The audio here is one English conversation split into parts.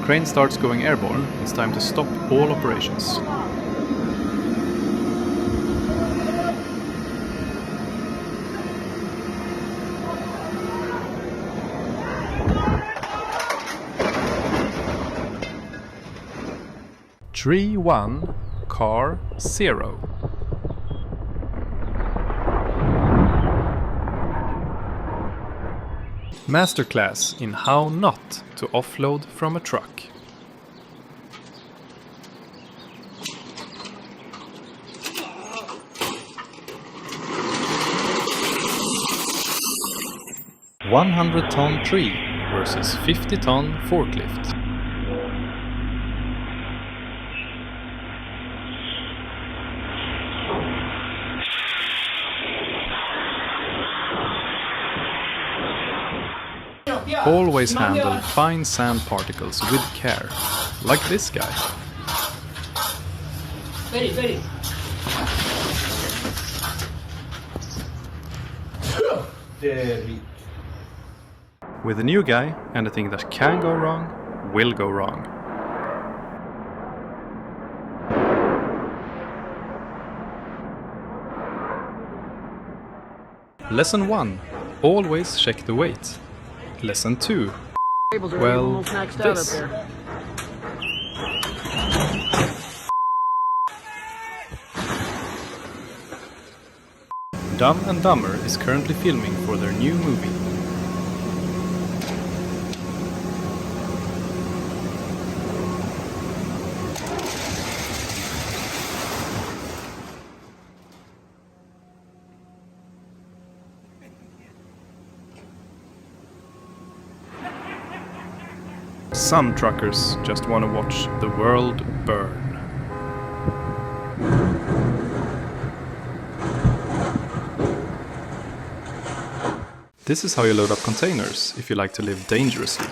crane starts going airborne, it's time to stop all operations. Tree 1, car 0. Masterclass in how not to offload from a truck. $100-ton tree versus 50-ton forklift. Always handle fine sand particles with care, like this guy. Ready. With a new guy, anything that can go wrong, will go wrong. Lesson 1. Always check the weight. Lesson 2. Well, this. Dumb and Dumber is currently filming for their new movie. Some truckers just want to watch the world burn. This is how you load up containers if you like to live dangerously.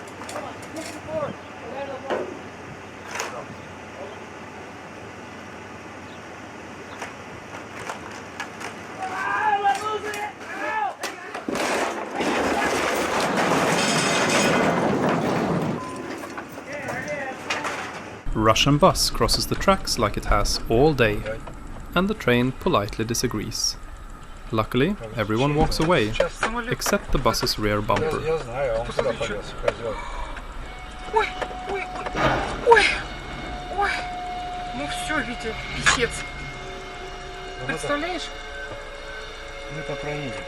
Russian bus crosses the tracks like it has all day, and the train politely disagrees. Luckily, everyone walks away, except the bus's rear bumper. Ой, ну все, Витя, писец. Представляешь? Мы-то проедем.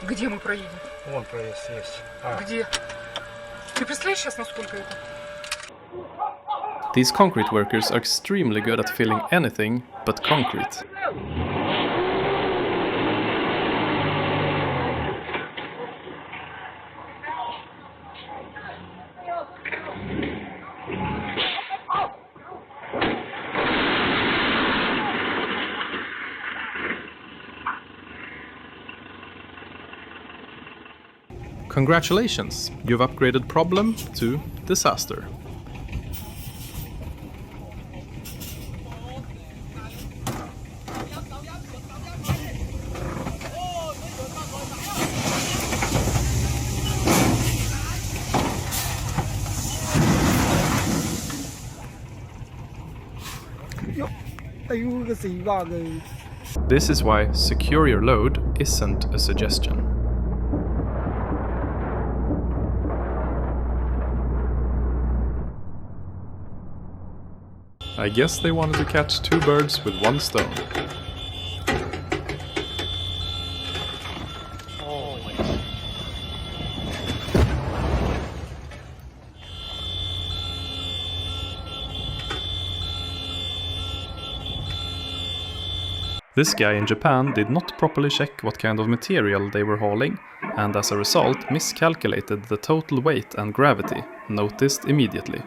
Где мы проедем? Вон проезд есть. Где? Ты представляешь сейчас, насколько это? These concrete workers are extremely good at filling anything but concrete. Congratulations, you've upgraded problem to disaster. This is why secure your load isn't a suggestion. I guess they wanted to catch two birds with one stone. This guy in Japan did not properly check what kind of material they were hauling, and as a result miscalculated the total weight and gravity, noticed immediately.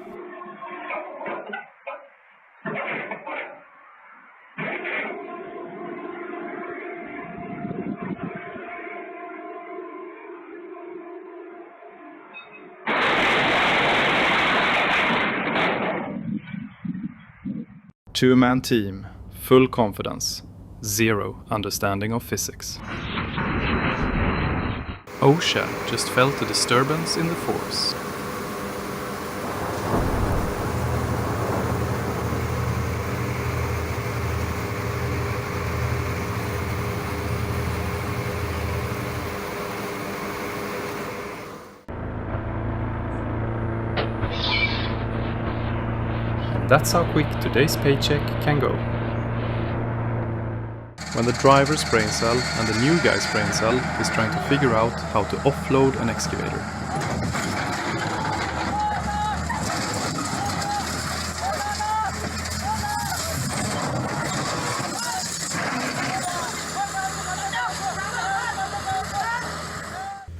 Two-man team, full confidence, zero understanding of physics. OSHA just felt a disturbance in the force. That's how quick today's paycheck can go. When the driver's brain cell and the new guy's brain cell is trying to figure out how to offload an excavator.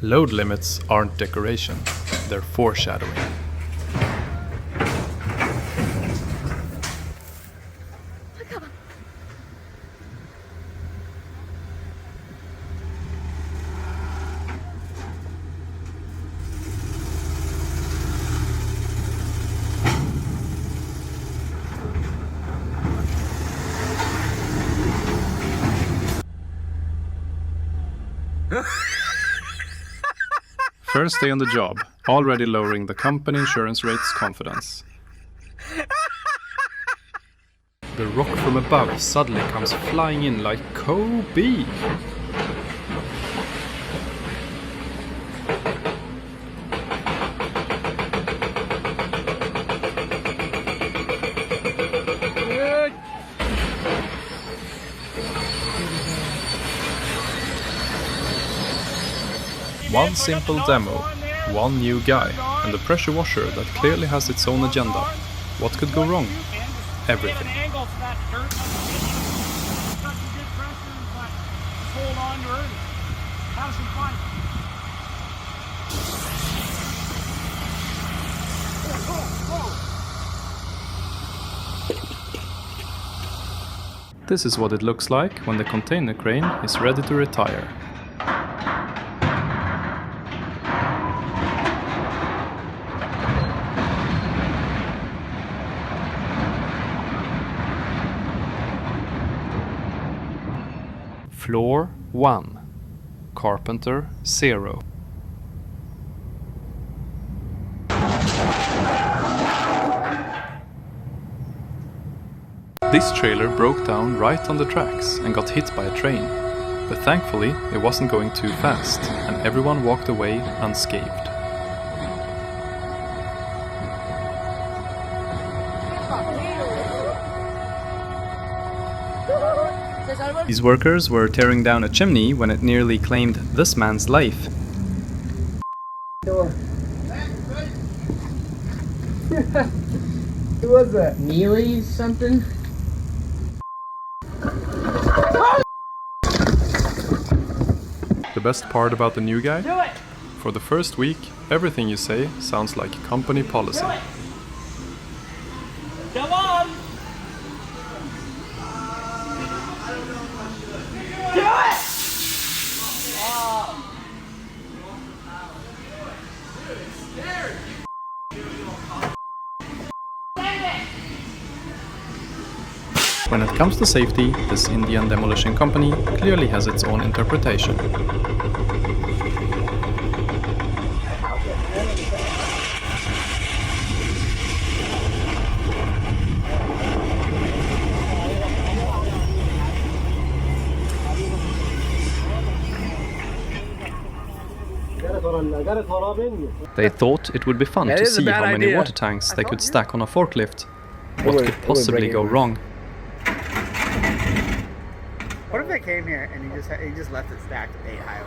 Load limits aren't decoration, they're foreshadowing. First day on the job, already lowering the company insurance rate's confidence. The rock from above suddenly comes flying in like Kobe. One simple demo, one new guy, and a pressure washer that clearly has its own agenda. What could go wrong? Everything. This is what it looks like when the container crane is ready to retire. Floor 1. Carpenter 0. This trailer broke down right on the tracks and got hit by a train, but thankfully it wasn't going too fast and everyone walked away unscathed. These workers were tearing down a chimney when it nearly claimed this man's life. Who was that? Neely something? The best part about the new guy? For the first week, everything you say sounds like company policy. Come on! Do it! When it comes to safety, this Indian demolition company clearly has its own interpretation. They thought it would be fun to see how many water tanks they could stack on a forklift. What could possibly go wrong? What if they came here and he just left it stacked 8 high?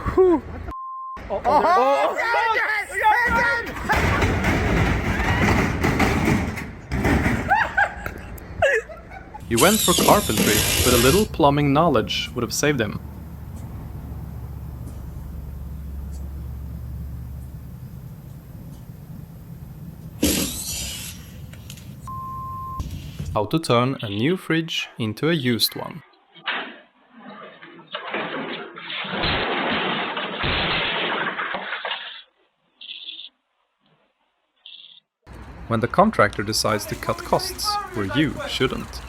What the He went for carpentry, but a little plumbing knowledge would have saved him. How to turn a new fridge into a used one. When the contractor decides to cut costs, where you shouldn't.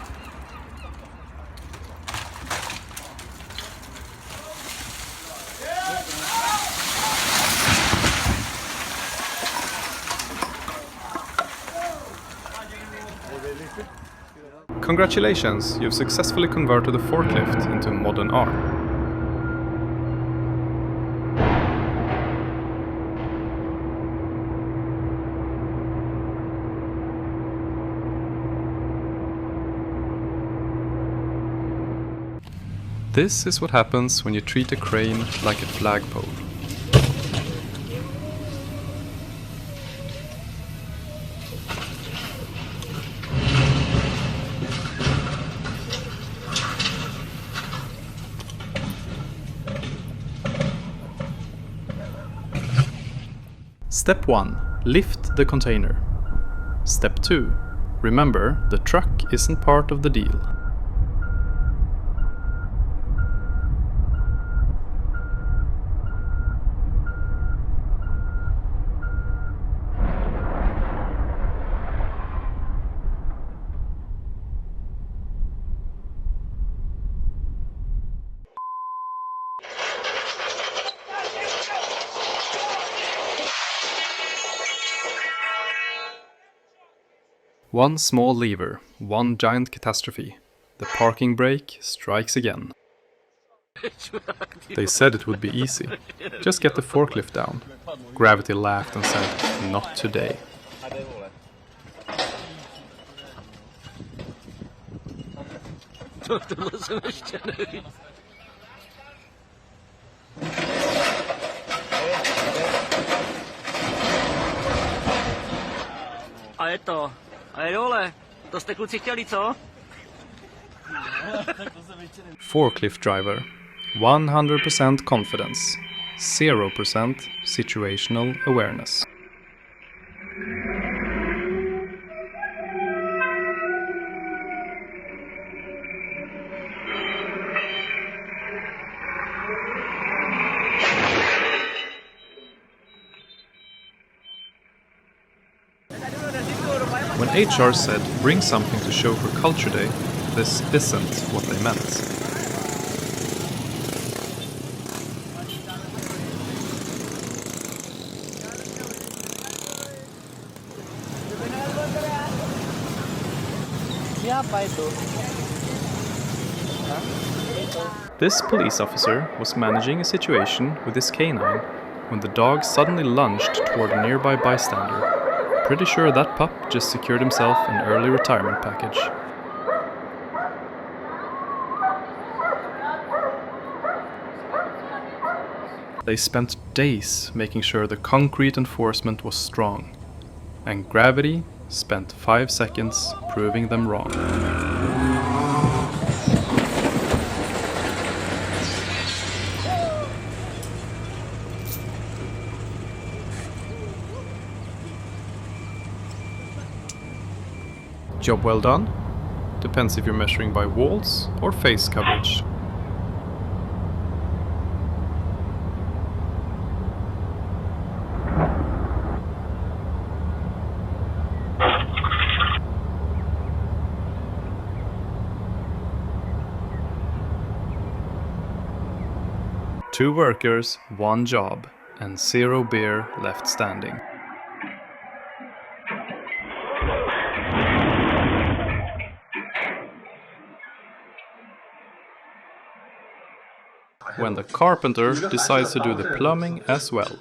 Congratulations, you've successfully converted a forklift into a modern arm. This is what happens when you treat a crane like a flagpole. Step 1. Lift the container. Step 2. Remember, the truck isn't part of the deal. One small lever, one giant catastrophe. The parking brake strikes again. They said it would be easy. Just get the forklift down. Gravity laughed and said, not today. A je to. A je dole. To jste kluci chtěli, co? Forklift driver. 100% confidence. 0% situational awareness. When HR said, bring something to show for Culture Day, this isn't what they meant. This police officer was managing a situation with his canine when the dog suddenly lunged toward a nearby bystander. Pretty sure that pup just secured himself an early retirement package. They spent days making sure the concrete enforcement was strong, and gravity spent 5 seconds proving them wrong. Job well done? Depends if you're measuring by walls or face coverage. Two workers, one job, and 0 beer left standing. When the carpenter decides to do the plumbing as well.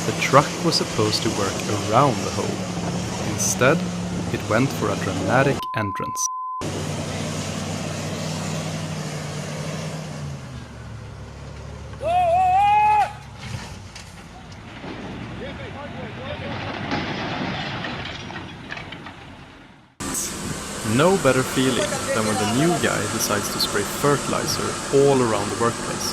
The truck was supposed to work around the hole. Instead, it went for a dramatic entrance. No better feeling than when the new guy decides to spray fertilizer all around the workplace.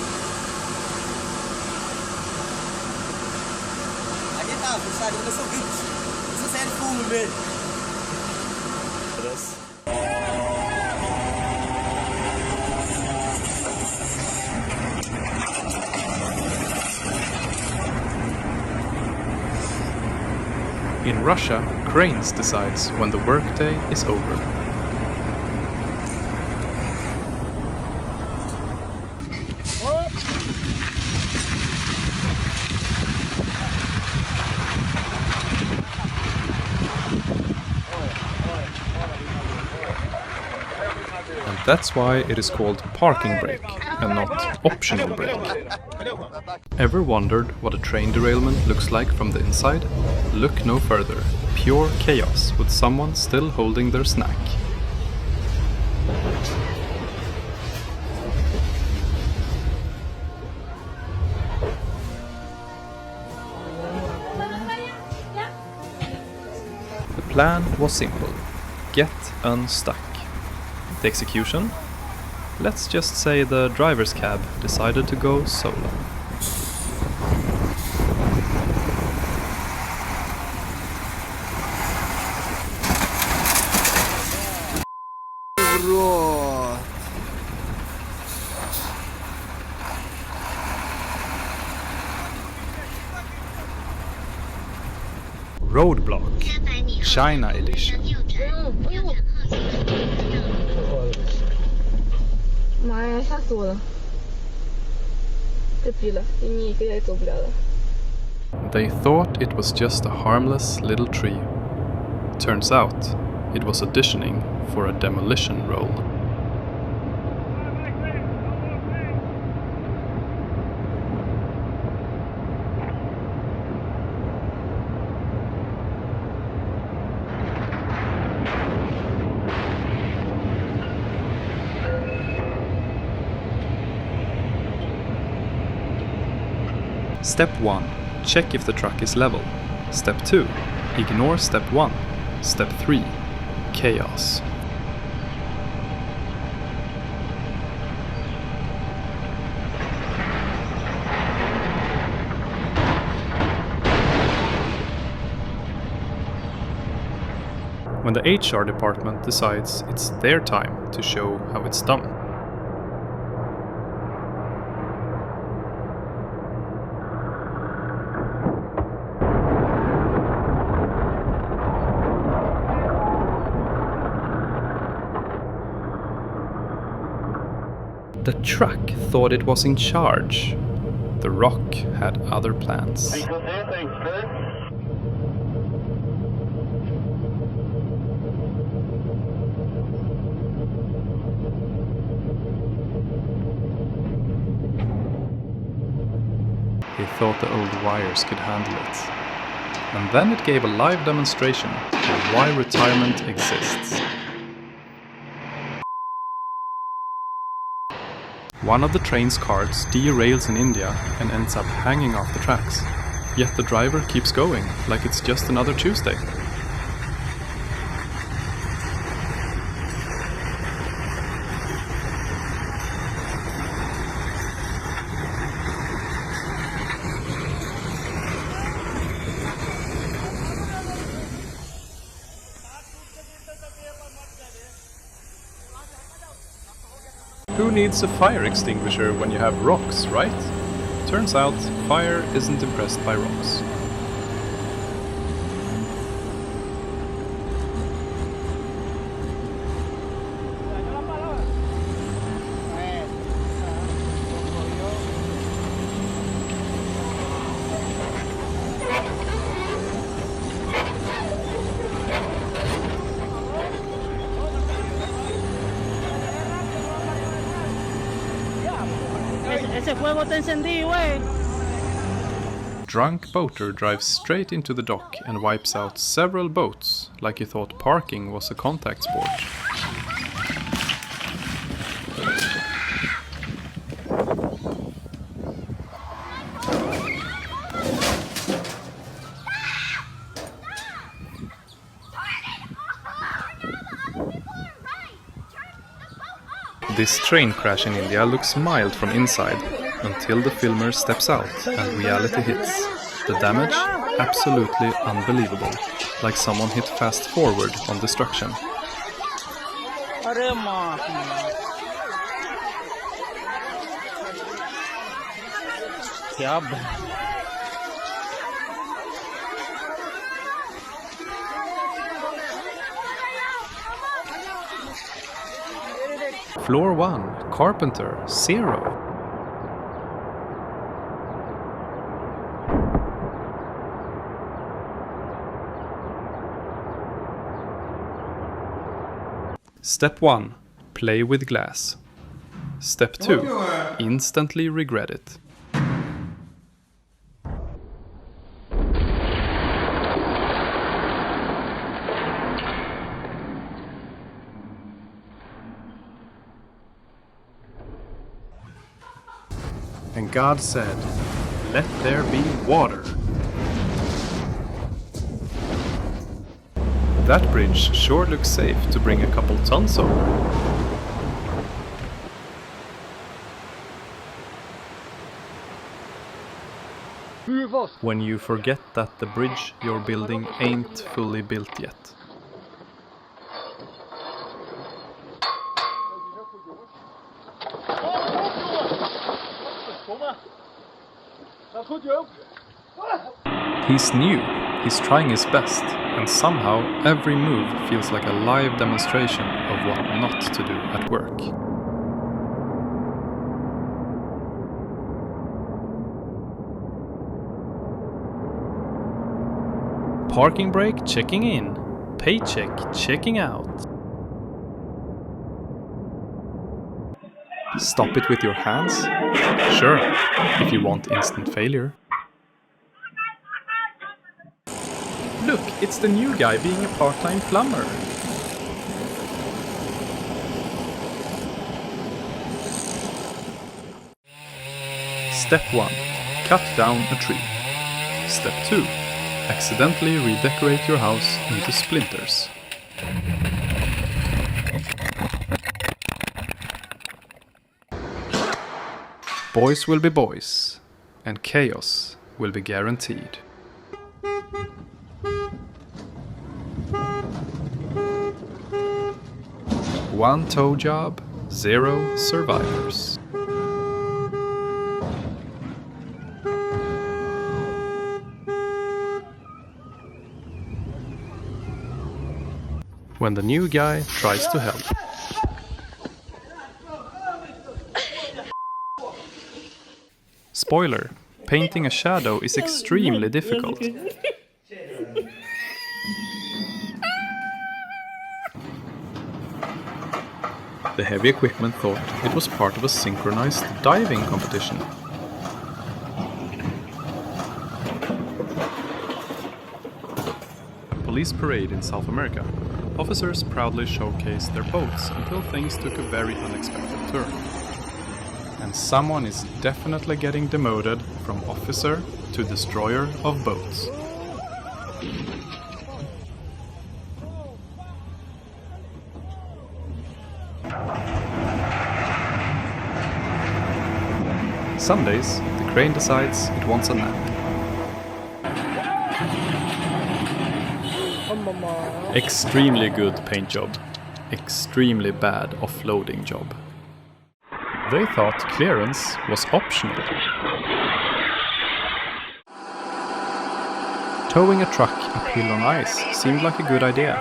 In Russia, cranes decides when the workday is over. And that's why it is called parking brake. and not optional brake. Ever wondered what a train derailment looks like from the inside? Look no further. Pure chaos with someone still holding their snack. The plan was simple. Get unstuck. The execution? Let's just say the driver's cab decided to go solo. Roadblock, China edition. 妈呀，吓死我了！别逼了，离你一个也走不了了。 They thought it was just a harmless little tree. Turns out, it was auditioning for a demolition role. Step 1. Check if the truck is level. Step 2. Ignore step 1. Step 3. Chaos. When the HR department decides it's their time to show how it's done. The truck thought it was in charge. The rock had other plans. He thought the old wires could handle it. And then it gave a live demonstration of why retirement exists. One of the train's carts derails in India and ends up hanging off the tracks. Yet the driver keeps going, like it's just another Tuesday. Who needs a fire extinguisher when you have rocks, right? Turns out, fire isn't impressed by rocks. Ese fuego está encendido, güey. Drunk boater drives straight into the dock and wipes out several boats, like he thought parking was a contact sport. This train crash in India looks mild from inside, until the filmer steps out and reality hits. The damage? Absolutely unbelievable. Like someone hit fast forward on destruction. Floor 1, Carpenter, 0. Step 1. Play with glass. Step 2. Instantly regret it. And God said, "Let there be water." That bridge sure looks safe to bring a couple tons over. When you forget that the bridge you're building ain't fully built yet. He's new, he's trying his best, and somehow every move feels like a live demonstration of what not to do at work. Parking brake checking in, paycheck checking out. Stop it with your hands? Sure, if you want instant failure. Look, it's the new guy being a part-time plumber. Step 1. Cut down a tree. Step 2. Accidentally redecorate your house into splinters. Boys will be boys, and chaos will be guaranteed. One tow job, 0 survivors. When the new guy tries to help. Spoiler, painting a shadow is extremely difficult. The heavy equipment thought it was part of a synchronized diving competition. Police parade in South America. Officers proudly showcased their boats until things took a very unexpected turn. And someone is definitely getting demoted from officer to destroyer of boats. Some days, the crane decides it wants a nap. Extremely good paint job. Extremely bad offloading job. They thought clearance was optional. Towing a truck uphill on ice seemed like a good idea,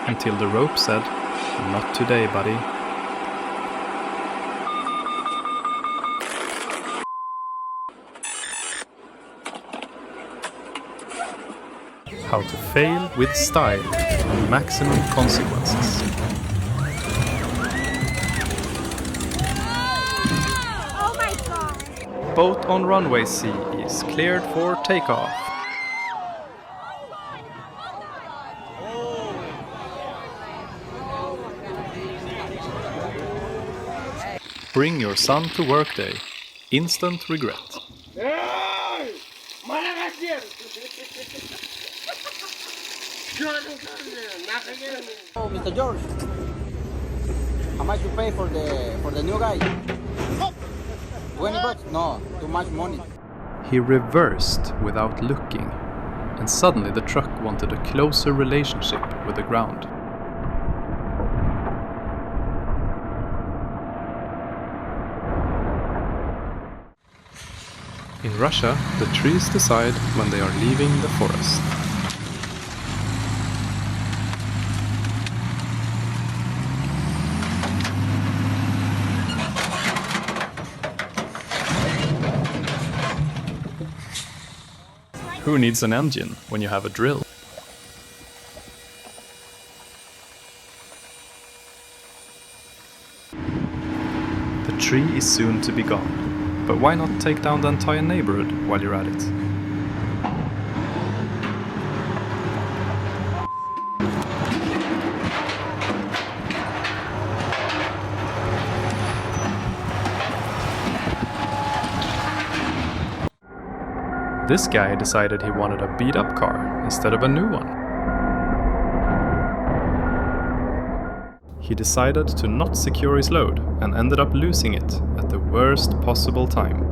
until the rope said, "Not today, buddy." How to fail with style and maximum consequences. Oh my god! Boat on runway C is cleared for takeoff. Bring your son to work day. Instant regret. Oh, Mr. George, how much you pay for the new guy? 20 bucks? No, too much money. He reversed without looking, and suddenly the truck wanted a closer relationship with the ground. In Russia, the trees decide when they are leaving the forest. Who needs an engine when you have a drill? The tree is soon to be gone, but why not take down the entire neighborhood while you're at it? This guy decided he wanted a beat-up car instead of a new one. He decided to not secure his load and ended up losing it at the worst possible time.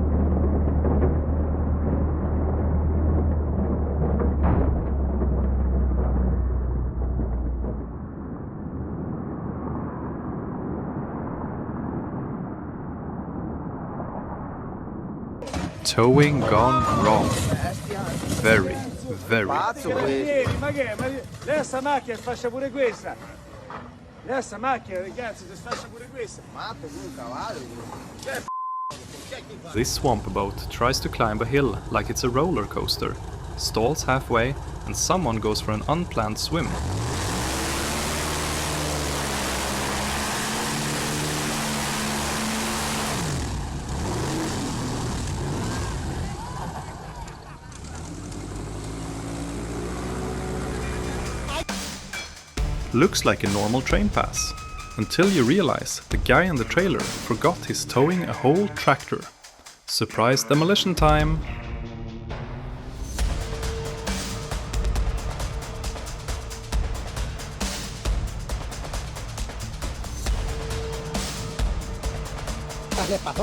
Towing gone wrong. Very, very. Ma che è? Lei sta macchina sfascia pure questa. Lei sta macchina, ragazzi, si sfascia pure questa. Matto con un cavallo. This swamp boat tries to climb a hill like it's a roller coaster, stalls halfway, and someone goes for an unplanned swim. Looks like a normal train pass, until you realize the guy in the trailer forgot he's towing a whole tractor. Surprise demolition time!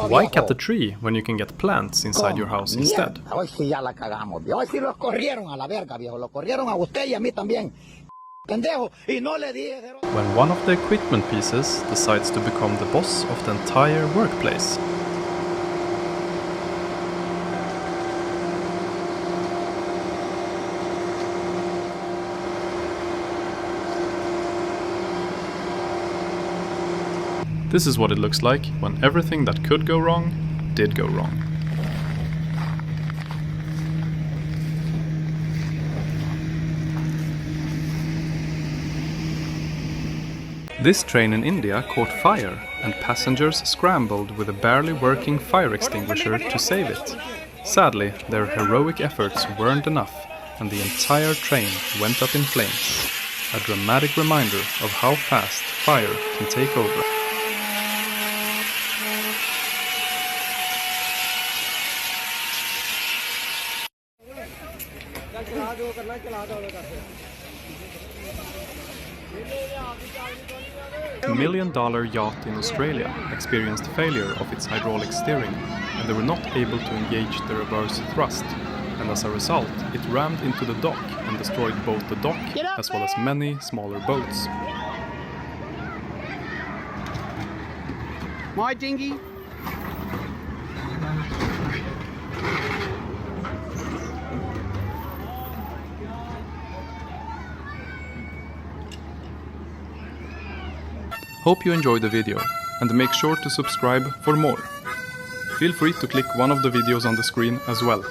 Why cut the tree when you can get plants inside your house instead? Hoy sí ya la cagamos, viejo. Hoy sí los corrieron a la verga, viejo. Los corrieron a usted y a mí también. Pendejo. Y no le dije. When one of the equipment pieces decides to become the boss of the entire workplace. This is what it looks like when everything that could go wrong did go wrong. This train in India caught fire and passengers scrambled with a barely working fire extinguisher to save it. Sadly, their heroic efforts weren't enough and the entire train went up in flames. A dramatic reminder of how fast fire can take over. A $1 million yacht in Australia experienced failure of its hydraulic steering, and they were not able to engage the reverse thrust, and as a result it rammed into the dock and destroyed both the dock as well as many smaller boats. My dinghy. Hope you enjoyed the video, and make sure to subscribe for more. Feel free to click one of the videos on the screen as well.